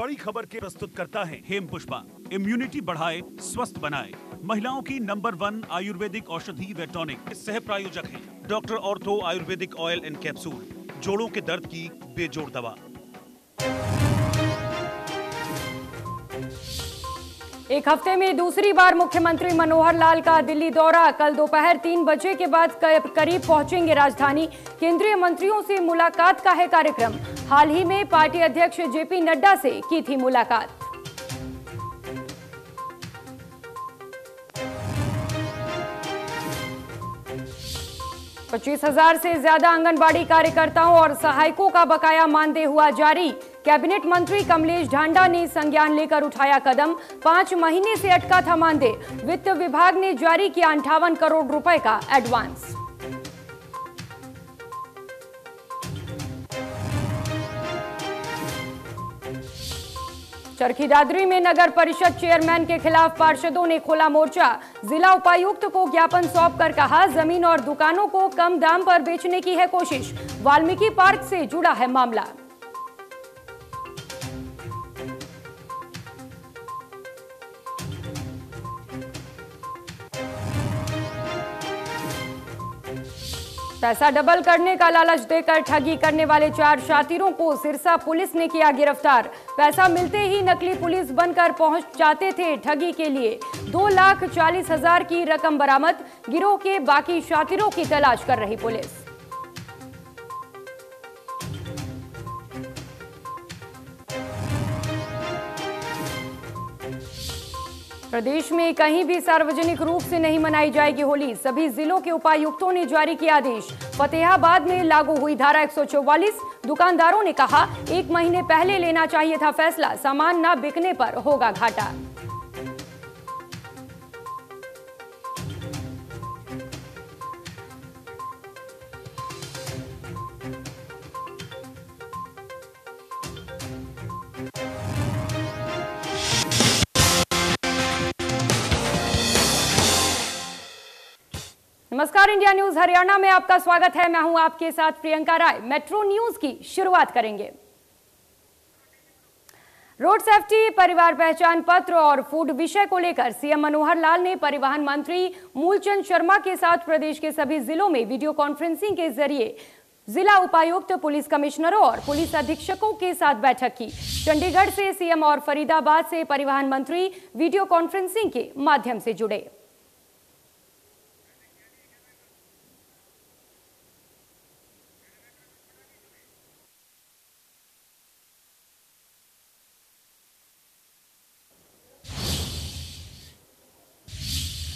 बड़ी खबर के प्रस्तुत करता है हेम पुष्पा। इम्यूनिटी बढ़ाए, स्वस्थ बनाए। महिलाओं की नंबर 1 आयुर्वेदिक औषधि व टॉनिक के सह प्रायोजक हैं doctor ortho Ayurvedic oil and capsule, जोड़ों के दर्द की बेजोड़ दवा। एक हफ्ते में दूसरी बार मुख्यमंत्री मनोहर लाल का दिल्ली दौरा। कल दोपहर 3 बजे के बाद करीब पहुंचेंगे राजधानी। केंद्रीय मंत्रियों से मुलाकात का है कार्यक्रम। हाल ही में पार्टी अध्यक्ष जेपी नड्डा से की थी मुलाकात। पच्चीस 25,000 से ज्यादा आंगनबाड़ी कार्यकर्ताओं और सहायकों का बकाया मानदेय हुआ जारी। कैबिनेट मंत्री कमलेश ढांडा ने संज्ञान लेकर उठाया कदम। 5 महीने से अटका था मानदेय। वित्त विभाग ने जारी किया 58 करोड़ रुपए का एडवांस। चरखी दादरी में नगर परिषद चेयरमैन के खिलाफ पार्षदों ने खोला मोर्चा। जिला उपायुक्त को ज्ञापन सौंपकर कहा, जमीन और दुकानों को कम दाम पर बेचने की है कोशिश। वाल्मीकि पार्क से जुड़ा है मामला। पैसा डबल करने का लालच देकर ठगी करने वाले 4 शातिरों को सिरसा पुलिस ने किया गिरफ्तार। पैसा मिलते ही नकली पुलिस बनकर पहुंच जाते थे ठगी के लिए। 2,40,000 की रकम बरामद। गिरोह के बाकी शातिरों की तलाश कर रही पुलिस। प्रदेश में कहीं भी सार्वजनिक रूप से नहीं मनाई जाएगी होली। सभी जिलों के उपायुक्तों ने जारी किया आदेश। फतेहाबाद में लागू हुई धारा 144। दुकानदारों ने कहा, 1 महीने पहले लेना चाहिए था फैसला। सामान न बिकने पर होगा घाटा। नमस्कार, इंडिया न्यूज हरियाणा में आपका स्वागत है। मैं हूं आपके साथ प्रियंका राय। मेट्रो न्यूज की शुरुआत करेंगे। रोड सेफ्टी, परिवार पहचान पत्र और फूड विषय को लेकर सीएम मनोहर लाल ने परिवहन मंत्री मूलचंद शर्मा के साथ प्रदेश के सभी जिलों में वीडियो कॉन्फ्रेंसिंग के जरिए जिला उपायुक्त, पुलिस कमिश्नरों और पुलिस अधीक्षकों के साथ बैठक की। चंडीगढ़ से सीएम और फरीदाबाद से परिवहन मंत्री वीडियो कॉन्फ्रेंसिंग के माध्यम से जुड़े।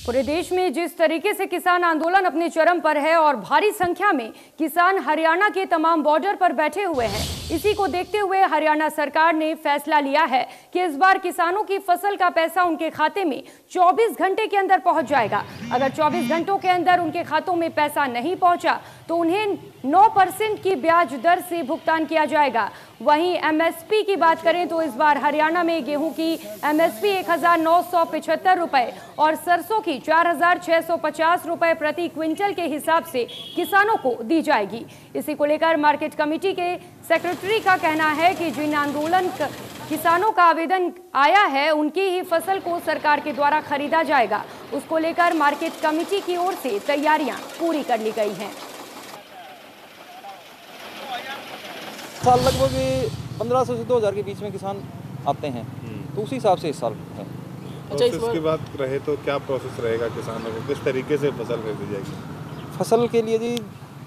पूरे देश में जिस तरीके से किसान आंदोलन अपने चरम पर है और भारी संख्या में किसान हरियाणा के तमाम बॉर्डर पर बैठे हुए हैं, इसी को देखते हुए हरियाणा सरकार ने फैसला लिया है कि इस बार किसानों की फसल का पैसा उनके खाते में 24 घंटे के अंदर पहुंच जाएगा। अगर 24 घंटों के अंदर उनके खातों में पैसा नहीं पहुंचा तो उन्हें 9% की ब्याज दर से भुगतान किया जाएगा। वहीं एमएसपी की बात करें तो इस बार हरियाणा में गेहूं की एमएसपी 1,975 रुपए और सरसों की 4,650 रुपए प्रति क्विंटल के हिसाब से किसानों को दी जाएगी। इसी को लेकर मार्केट कमेटी के सेक्रेटरी का कहना है कि जिन आंदोलन किसानों का आवेदन आया है उनकी ही फसल को सरकार के द्वारा खरीदा जाएगा। उसको लेकर मार्केट कमेटी की ओर से तैयारियां पूरी कर ली गई हैं। साल लगभग 1500 से 2000 के बीच में किसान आते हैं, तो उसी हिसाब से इस साल है। अच्छा, इसकी बात रहे तो क्या प्रोसेस रहेगा किसानों को, किस तरीके से फसल खरीदी जाएगी? फसल के लिए जी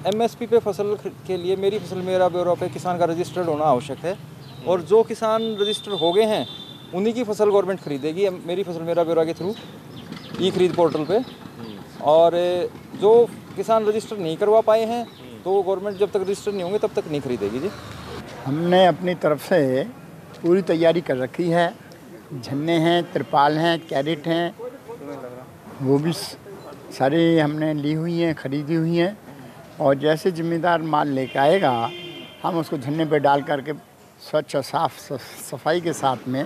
एमएसपी पे फसल के लिए मेरी फसल मेरा ब्यौरा पे किसान का रजिस्टर्ड होना आवश्यक है और जो किसान रजिस्टर हो गए हैं उन्हीं की फसल गवर्नमेंट खरीदेगी मेरी फसल मेरा ब्यौरा के थ्रू ई खरीद पोर्टल पे। और जो किसान रजिस्टर नहीं करवा पाए हैं तो गवर्नमेंट जब तक रजिस्टर नहीं होंगे तब तक नहीं खरीदेगी जी। हमने अपनी तरफ से पूरी तैयारी कर रखी है। झन्ने हैं, तिरपाल हैं, कैरेट हैं, वो भी सारी हमने ली हुई हैं, खरीदी हुई हैं। और जैसे जिम्मेदार माल लेके आएगा हम उसको झन्ने पे डाल करके स्वच्छ और साफ सफाई के साथ में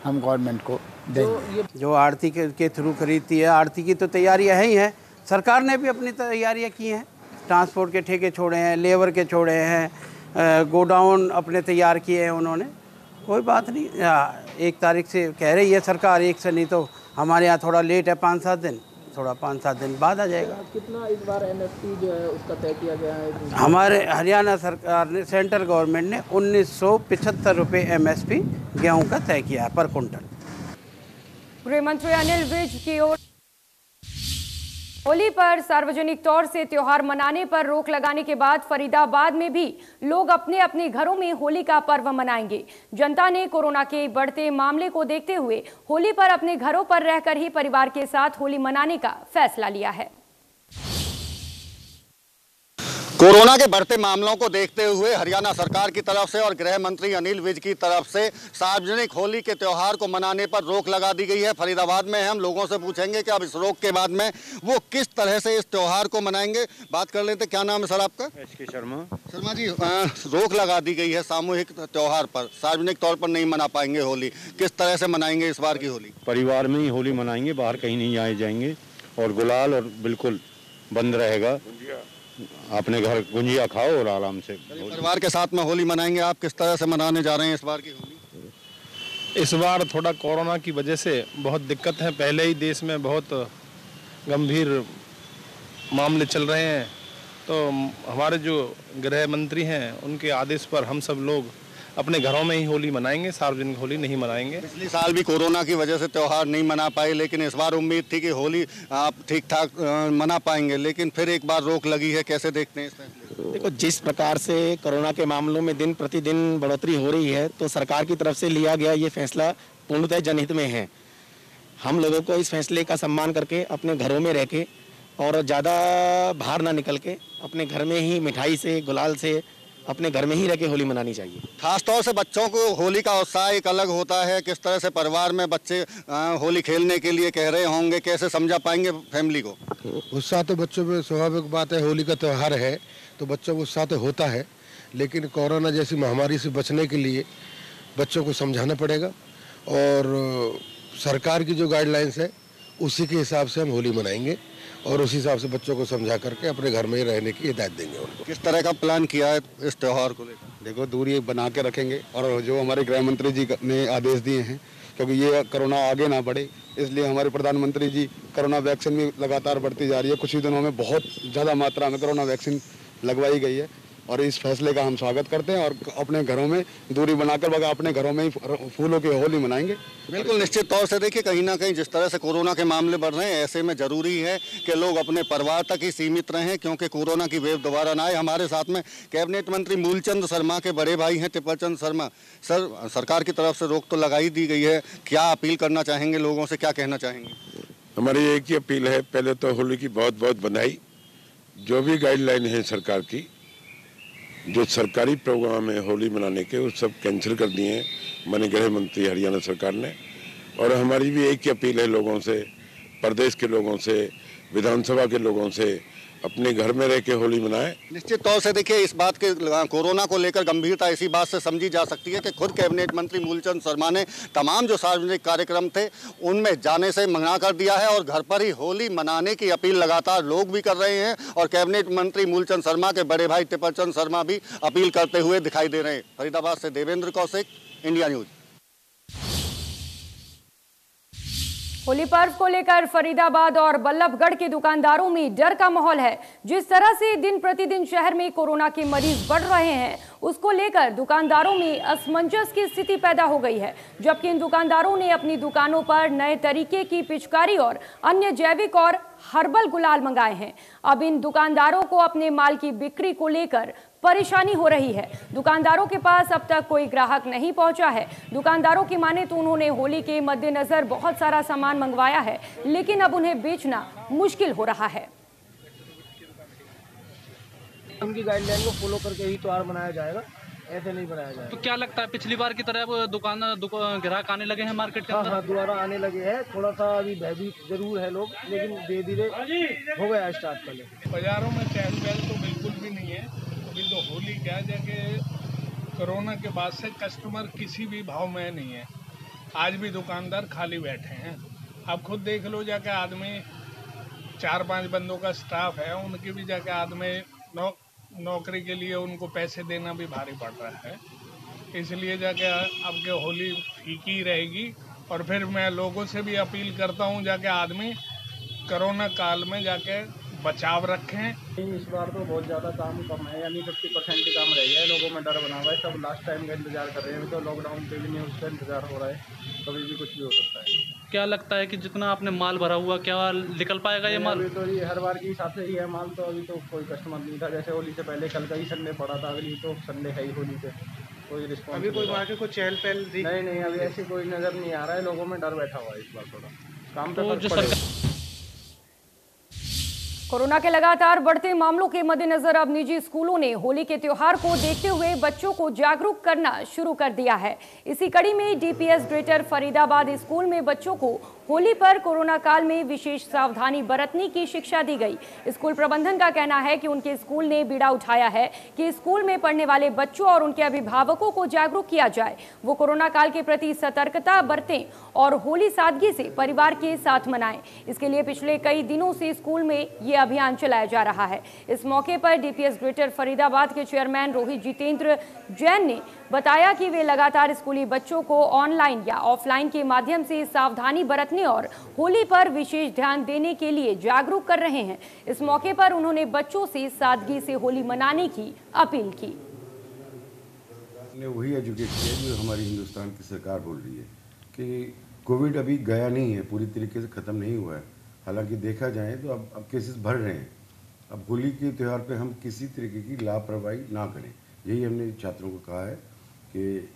हम गवर्नमेंट को देंगे। जो आड़ती के थ्रू खरीदती है, आड़ती की तो तैयारियां है ही हैं। सरकार ने भी अपनी तैयारियां की हैं। ट्रांसपोर्ट के ठेके छोड़े हैं, लेबर के छोड़े हैं, गोडाउन अपने तैयार किए हैं उन्होंने। कोई बात नहीं, 1 तारीख से कह रही है सरकार, 1 से नहीं तो हमारे यहाँ थोड़ा लेट है 5-7 दिन, थोड़ा 5-7 दिन बाद आ जाएगा। कितना इस बार MSP जो है उसका तय किया गया है? हमारे हरियाणा सरकार ने, सेंट्रल गवर्नमेंट ने 1975 रुपये MSP गेहूँ का तय किया है पर कुंटल। गृह मंत्री अनिल विज की ओर होली पर सार्वजनिक तौर से त्योहार मनाने पर रोक लगाने के बाद फरीदाबाद में भी लोग अपने अपने घरों में होली का पर्व मनाएंगे। जनता ने कोरोना के बढ़ते मामले को देखते हुए होली पर अपने घरों पर रहकर ही परिवार के साथ होली मनाने का फैसला लिया है। कोरोना के बढ़ते मामलों को देखते हुए हरियाणा सरकार की तरफ से और गृह मंत्री अनिल विज की तरफ से सार्वजनिक होली के त्यौहार को मनाने पर रोक लगा दी गई है। फरीदाबाद में हम लोगों से पूछेंगे कि अब इस रोक के बाद में वो किस तरह से इस त्यौहार को मनाएंगे। बात कर लेते, क्या नाम है सर आपका? SK शर्मा। शर्मा जी, रोक लगा दी गई है सामूहिक त्यौहार पर, सार्वजनिक तौर पर नहीं मना पाएंगे होली, किस तरह से मनाएंगे इस बार की होली? परिवार में ही होली मनाएंगे, बाहर कहीं नहीं आए जाएंगे और गुलाल और बिल्कुल बंद रहेगा। अपने घर गुंजिया खाओ और आराम से परिवार के साथ में होली मनाएंगे। आप किस तरह से मनाने जा रहे हैं इस बार की होली? इस बार थोड़ा कोरोना की वजह से बहुत दिक्कत है। पहले ही देश में बहुत गंभीर मामले चल रहे हैं, तो हमारे जो गृह मंत्री हैं उनके आदेश पर हम सब लोग अपने घरों में ही होली मनाएंगे, सार्वजनिक होली नहीं मनाएंगे। पिछले साल भी कोरोना की वजह से त्यौहार नहीं मना पाए, लेकिन इस बार उम्मीद थी कि होली आप ठीक ठाक मना पाएंगे, लेकिन फिर एक बार रोक लगी है। कैसे देखते हैं इस फैसले? देखो, जिस प्रकार से कोरोना के मामलों में दिन प्रतिदिन बढ़ोतरी हो रही है, तो सरकार की तरफ से लिया गया ये फैसला पूर्णतः जनहित में है। हम लोगों को इस फैसले का सम्मान करके अपने घरों में रह के और ज़्यादा बाहर ना निकल के अपने घर में ही मिठाई से, गुलाल से अपने घर में ही रह के होली मनानी चाहिए। खासतौर से बच्चों को होली का उत्साह एक अलग होता है। किस तरह से परिवार में बच्चे होली खेलने के लिए कह रहे होंगे, कैसे समझा पाएंगे फैमिली को? उत्साह तो बच्चों में स्वाभाविक बात है, होली का त्यौहार है तो बच्चों को उत्साह तो होता है, लेकिन कोरोना जैसी महामारी से बचने के लिए बच्चों को समझाना पड़ेगा और सरकार की जो गाइडलाइंस है उसी के हिसाब से हम होली मनाएंगे और उसी हिसाब से बच्चों को समझा करके अपने घर में ही रहने की हिदायत देंगे उनको। किस तरह का प्लान किया है इस त्यौहार को लेकर? देखो, दूरी बना के रखेंगे और जो हमारे गृह मंत्री जी ने आदेश दिए हैं, क्योंकि ये कोरोना आगे ना बढ़े, इसलिए हमारे प्रधानमंत्री जी कोरोना वैक्सीन भी लगातार बढ़ती जा रही है। कुछ ही दिनों में बहुत ज़्यादा मात्रा में कोरोना वैक्सीन लगवाई गई है और इस फैसले का हम स्वागत करते हैं और अपने घरों में दूरी बनाकर अपने घरों में ही फूलों की होली मनाएंगे। बिल्कुल निश्चित तौर से। देखिए, कहीं ना कहीं जिस तरह से कोरोना के मामले बढ़ रहे हैं, ऐसे में जरूरी है कि लोग अपने परिवार तक ही सीमित रहें, क्योंकि कोरोना की वेव दोबारा ना आए। हमारे साथ में कैबिनेट मंत्री मूलचंद शर्मा के बड़े भाई हैं त्रिपलचंद शर्मा। सर, सरकार की तरफ से रोक तो लगाई दी गई है, क्या अपील करना चाहेंगे लोगों से, क्या कहना चाहेंगे? हमारी एक ही अपील है, पहले तो होली की बहुत बहुत बधाई। जो भी गाइडलाइन है सरकार की, जो सरकारी प्रोग्राम है होली मनाने के, वो सब कैंसिल कर दिए हैं माननीय गृह मंत्री हरियाणा सरकार ने। और हमारी भी एक ही अपील है लोगों से, प्रदेश के लोगों से, विधानसभा के लोगों से, अपने घर में रह के होली मनाएं। निश्चित तौर से देखिए, इस बात के कोरोना को लेकर गंभीरता इसी बात से समझी जा सकती है कि खुद कैबिनेट मंत्री मूलचंद शर्मा ने तमाम जो सार्वजनिक कार्यक्रम थे उनमें जाने से मना कर दिया है और घर पर ही होली मनाने की अपील लगातार लोग भी कर रहे हैं और कैबिनेट मंत्री मूलचंद शर्मा के बड़े भाई त्रिपलचंद शर्मा भी अपील करते हुए दिखाई दे रहे हैं। फरीदाबाद से देवेंद्र कौशिक, इंडिया न्यूज। होली पर्व को लेकर फरीदाबाद और बल्लभगढ़ के दुकानदारों में डर का माहौल है। जिस तरह से दिन प्रतिदिन शहर में कोरोना के मरीज बढ़ रहे हैं, उसको लेकर दुकानदारों में असमंजस की स्थिति पैदा हो गई है। जबकि इन दुकानदारों ने अपनी दुकानों पर नए तरीके की पिचकारी और अन्य जैविक और हर्बल गुलाल मंगाए हैं। अब इन दुकानदारों को अपने माल की बिक्री को लेकर परेशानी हो रही है। दुकानदारों के पास अब तक कोई ग्राहक नहीं पहुंचा है। दुकानदारों की माने तो उन्होंने होली के मद्देनजर बहुत सारा सामान मंगवाया है, लेकिन अब उन्हें बेचना मुश्किल हो रहा है। उनकी गाइडलाइन को फॉलो करके ही त्योहार मनाया जाएगा, ऐसे नहीं बनाया जाएगा। तो क्या लगता है, पिछली बार की तरह अब ग्राहक आने लगे हैं मार्केट के अंदर? हाँ, दोबारा आने लगे हैं। थोड़ा सा अभी भयभीत जरूर है लोग, लेकिन धीरे धीरे हो गया स्टार्ट। पहले बाजारों में चहल पहल तो बिल्कुल भी नहीं है। अभी तो होली क्या जाके कोरोना के बाद से कस्टमर किसी भी भाव में नहीं है। आज भी दुकानदार खाली बैठे हैं। आप खुद देख लो, जाके आदमी 4-5 बंदों का स्टाफ है, उनकी भी जाके आदमी नौकरी के लिए उनको पैसे देना भी भारी पड़ रहा है। इसलिए जाके अब के होली फीकी रहेगी। और फिर मैं लोगों से भी अपील करता हूँ जाके आदमी कोरोना काल में जाके बचाव रखें। इस बार तो बहुत ज़्यादा काम कम है, यानी 50% ही काम रह गया है। लोगों में डर बना हुआ है, सब लास्ट टाइम का इंतजार कर रहे हैं। तो लॉकडाउन के लिए उसका इंतजार हो रहा है, कभी भी कुछ भी हो सकता है। क्या लगता है कि जितना आपने माल भरा हुआ, क्या निकल पाएगा ये माल? अभी तो ये हर बार के हिसाब से ही है माल, तो अभी तो कोई कस्टमर नहीं था। जैसे होली से पहले कल का ही संडे पड़ा था, अगली तो संडे है ही होली पे, कोई रिस्पॉन्स अभी कोई वहाँ के कोई चहल पहल नहीं, अभी ऐसी कोई नज़र नहीं आ रहा है। लोगों में डर बैठा हुआ है इस बार, थोड़ा काम तो पे जो फर्क पड़ेगा। कोरोना के लगातार बढ़ते मामलों के मद्देनजर अब निजी स्कूलों ने होली के त्योहार को देखते हुए बच्चों को जागरूक करना शुरू कर दिया है। इसी कड़ी में डीपीएस ग्रेटर फरीदाबाद स्कूल में बच्चों को होली पर कोरोना काल में विशेष सावधानी बरतने की शिक्षा दी गई। स्कूल प्रबंधन का कहना है कि उनके स्कूल ने बीड़ा उठाया है कि स्कूल में पढ़ने वाले बच्चों और उनके अभिभावकों को जागरूक किया जाए, वो कोरोना काल के प्रति सतर्कता बरतें और होली सादगी से परिवार के साथ मनाएं। इसके लिए पिछले कई दिनों से स्कूल में ये अभियान चलाया जा रहा है। इस मौके पर डीपीएस ग्रेटर फरीदाबाद के चेयरमैन रोहित जितेंद्र जैन ने बताया कि वे लगातार स्कूली बच्चों को ऑनलाइन या ऑफलाइन के माध्यम से सावधानी बरतने और होली पर विशेष ध्यान देने के लिए जागरूक कर रहे हैं। इस मौके पर उन्होंने बच्चों से सादगी से होली मनाने की अपील की। ने वही एजुकेट किया जो हमारी हिंदुस्तान की सरकार बोल रही है कि कोविड अभी गया नहीं है, पूरी तरीके से ख़त्म नहीं हुआ है। हालांकि देखा जाए तो अब केसेस बढ़ रहे हैं। अब होली के त्यौहार पे हम किसी तरीके की लापरवाही ना करें, यही हमने छात्रों को कहा है कि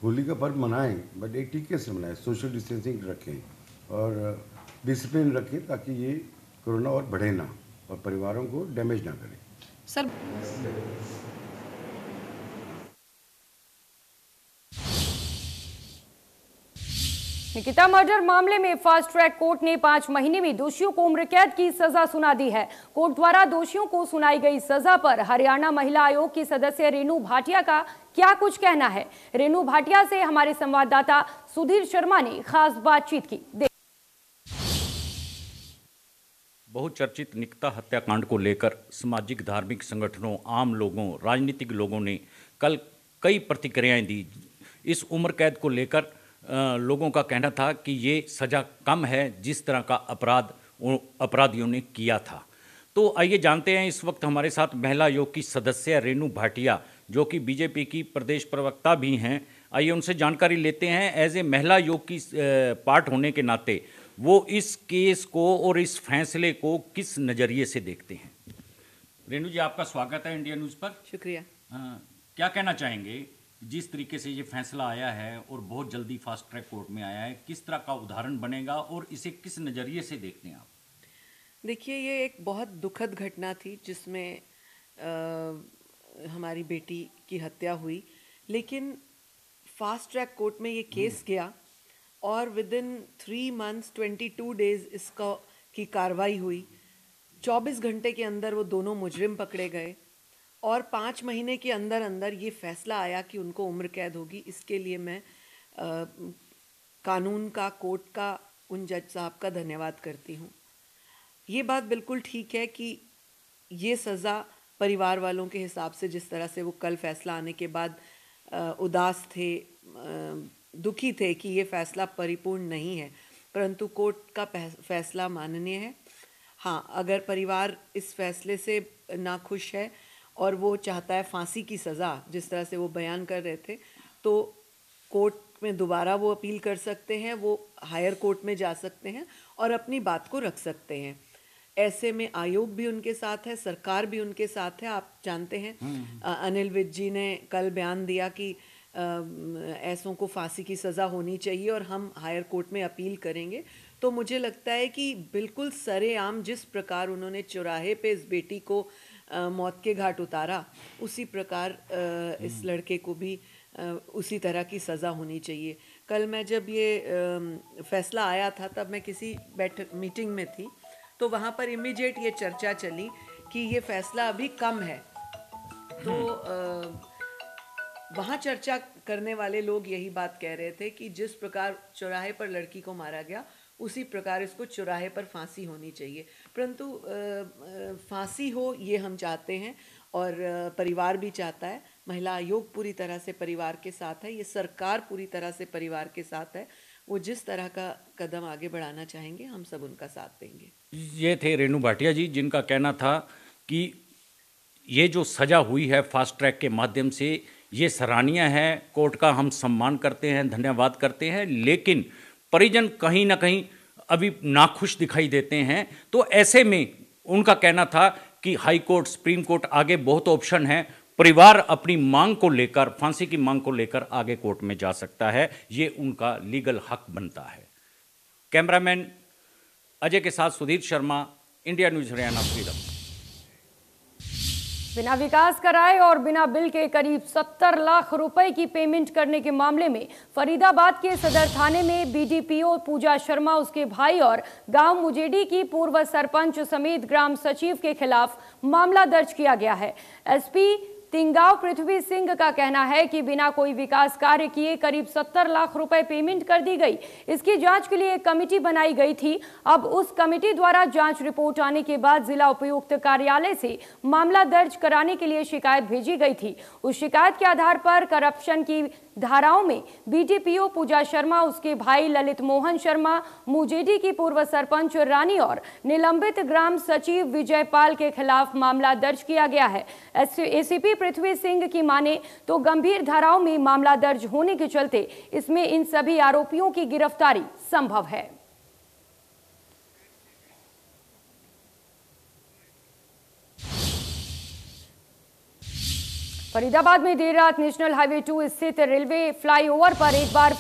होली का पर्व मनाएं, बट एक तरीके से मनाएं, सोशल डिस्टेंसिंग रखें और डिसिप्लिन रखें ताकि ये कोरोना और बढ़े ना और परिवारों को डैमेज ना करें। सर निकिता मर्डर मामले में फास्ट ट्रैक कोर्ट ने 5 महीने में दोषियों को उम्र कैद की सजा सुना दी है। कोर्ट द्वारा दोषियों को सुनाई गई सजा पर हरियाणा महिला आयोग की सदस्य रेणु भाटिया का क्या कुछ कहना है। रेणु भाटिया से हमारे संवाददाता सुधीर शर्मा ने खास बातचीत की। बहुचर्चित निकिता हत्याकांड को लेकर सामाजिक धार्मिक संगठनों, आम लोगों, राजनीतिक लोगों ने कल कई प्रतिक्रियाएं दी। इस उम्र कैद को लेकर लोगों का कहना था कि ये सज़ा कम है जिस तरह का अपराधियों ने किया था। तो आइए जानते हैं, इस वक्त हमारे साथ महिला आयोग की सदस्य रेणु भाटिया जो कि बीजेपी की प्रदेश प्रवक्ता भी हैं। आइए उनसे जानकारी लेते हैं। एज ए महिला आयोग की पार्ट होने के नाते वो इस केस को और इस फैसले को किस नज़रिए से देखते हैं। रेणु जी, आपका स्वागत है इंडिया न्यूज़ पर। शुक्रिया। क्या कहना चाहेंगे जिस तरीके से ये फैसला आया है और बहुत जल्दी फास्ट ट्रैक कोर्ट में आया है, किस तरह का उदाहरण बनेगा और इसे किस नज़रिए से देखते हैं आप? देखिए, ये एक बहुत दुखद घटना थी जिसमें हमारी बेटी की हत्या हुई, लेकिन फास्ट ट्रैक कोर्ट में ये केस गया और विद इन 3 months 22 days इसका की कार्रवाई हुई। 24 घंटे के अंदर वो दोनों मुजरिम पकड़े गए और 5 महीने के अंदर अंदर ये फैसला आया कि उनको उम्र कैद होगी। इसके लिए मैं कानून का, कोर्ट का, उन जज साहब का धन्यवाद करती हूँ। ये बात बिल्कुल ठीक है कि ये सज़ा परिवार वालों के हिसाब से, जिस तरह से वो कल फैसला आने के बाद उदास थे, दुखी थे कि ये फैसला परिपूर्ण नहीं है, परंतु कोर्ट का फैसला माननीय है। हाँ, अगर परिवार इस फैसले से नाखुश है और वो चाहता है फांसी की सज़ा, जिस तरह से वो बयान कर रहे थे, तो कोर्ट में दोबारा वो अपील कर सकते हैं, वो हायर कोर्ट में जा सकते हैं और अपनी बात को रख सकते हैं। ऐसे में आयोग भी उनके साथ है, सरकार भी उनके साथ है। आप जानते हैं अनिल विज जी ने कल बयान दिया कि ऐसों को फांसी की सज़ा होनी चाहिए और हम हायर कोर्ट में अपील करेंगे। तो मुझे लगता है कि बिल्कुल सरेआम जिस प्रकार उन्होंने चौराहे पे इस बेटी को मौत के घाट उतारा, उसी प्रकार इस लड़के को भी उसी तरह की सज़ा होनी चाहिए। कल मैं जब ये फैसला आया था तब मैं किसी मीटिंग में थी, तो वहाँ पर इमीडिएट ये चर्चा चली कि ये फैसला अभी कम है। तो वहाँ चर्चा करने वाले लोग यही बात कह रहे थे कि जिस प्रकार चौराहे पर लड़की को मारा गया, उसी प्रकार इसको चौराहे पर फांसी होनी चाहिए। परंतु फांसी हो ये हम चाहते हैं और परिवार भी चाहता है। महिला आयोग पूरी तरह से परिवार के साथ है, ये सरकार पूरी तरह से परिवार के साथ है। वो जिस तरह का कदम आगे बढ़ाना चाहेंगे हम सब उनका साथ देंगे। ये थे रेणु भाटिया जी, जिनका कहना था कि ये जो सजा हुई है फास्ट ट्रैक के माध्यम से ये सराहनीय है, कोर्ट का हम सम्मान करते हैं, धन्यवाद करते हैं, लेकिन परिजन कहीं ना कहीं अभी नाखुश दिखाई देते हैं। तो ऐसे में उनका कहना था कि हाई कोर्ट, सुप्रीम कोर्ट, आगे बहुत ऑप्शन है, परिवार अपनी मांग को लेकर, फांसी की मांग को लेकर आगे कोर्ट में जा सकता है, ये उनका लीगल हक बनता है। कैमरामैन अजय के साथ Sudhir Sharma, India news Haryana, freedom. बिना विकास कराए और बिना बिल के करीब 70 लाख रुपए की पेमेंट करने के मामले में फरीदाबाद के सदर थाने में बीडीपीओ पूजा शर्मा, उसके भाई और गांव मुजेडी की पूर्व सरपंच समेत ग्राम सचिव के खिलाफ मामला दर्ज किया गया है। एसपी तिंगाव पृथ्वी सिंह का कहना है कि बिना कोई विकास कार्य किए करीब 70 लाख रुपए पेमेंट कर दी गई। इसकी जांच के लिए एक कमेटी बनाई गई थी। अब उस कमेटी द्वारा जांच रिपोर्ट आने के बाद जिला उपायुक्त कार्यालय से मामला दर्ज कराने के लिए शिकायत भेजी गई थी। उस शिकायत के आधार पर करप्शन की धाराओं में बीडीपीओ पूजा शर्मा, उसके भाई ललित मोहन शर्मा, मुजेडी की पूर्व सरपंच रानी और निलंबित ग्राम सचिव विजय पाल के खिलाफ मामला दर्ज किया गया है। एसीपी पृथ्वी सिंह की माने तो गंभीर धाराओं में मामला दर्ज होने के चलते इसमें इन सभी आरोपियों की गिरफ्तारी संभव है। फरीदाबाद में देर रात नेशनल हाईवे 2 स्थित रेलवे फ्लाईओवर पर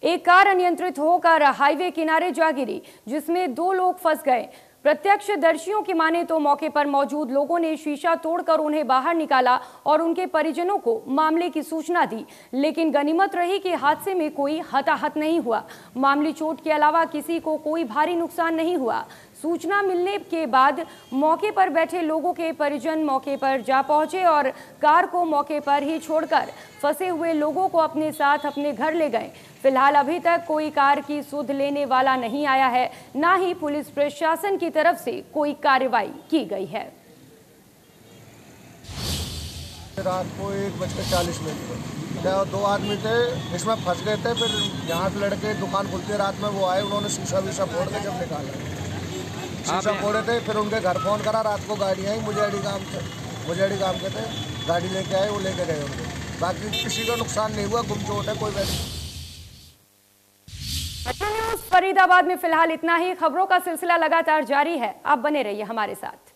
एक कार अनियंत्रित होकर हाईवे किनारे जा गिरी, जिसमें 2 लोग फंस गए। प्रत्यक्षदर्शियों की माने तो मौके पर मौजूद लोगों ने शीशा तोड़कर उन्हें बाहर निकाला और उनके परिजनों को मामले की सूचना दी, लेकिन गनीमत रही कि हादसे में कोई हताहत नहीं हुआ। मामूली चोट के अलावा किसी को कोई भारी नुकसान नहीं हुआ। सूचना मिलने के बाद मौके पर बैठे लोगों के परिजन मौके पर जा पहुंचे और कार को मौके पर ही छोड़कर फंसे हुए लोगों को अपने साथ अपने घर ले गए। फिलहाल अभी तक कोई कार की सुध लेने वाला नहीं आया है, ना ही पुलिस प्रशासन की तरफ से कोई कार्रवाई की गई है। रात को 1:40 पर 2 आदमी थे, इसमें फंस गए थे। फिर यहाँ से लड़के दुकान खुलती है रात में, वो आए, उन्होंने शीशा वीशा फोड़ के जब निकाला, शीशा फोड़े थे। फिर उनके घर फोन करा, रात को गाड़ी आई, मुजेडी गांव के थे, गाड़ी लेके आए, वो लेके गए उनको। बाकी किसी का नुकसान नहीं हुआ, गुमचोट है, कोई वैसे। न्यूज़ फरीदाबाद में फिलहाल इतना ही। खबरों का सिलसिला लगातार जारी है, आप बने रहिए हमारे साथ।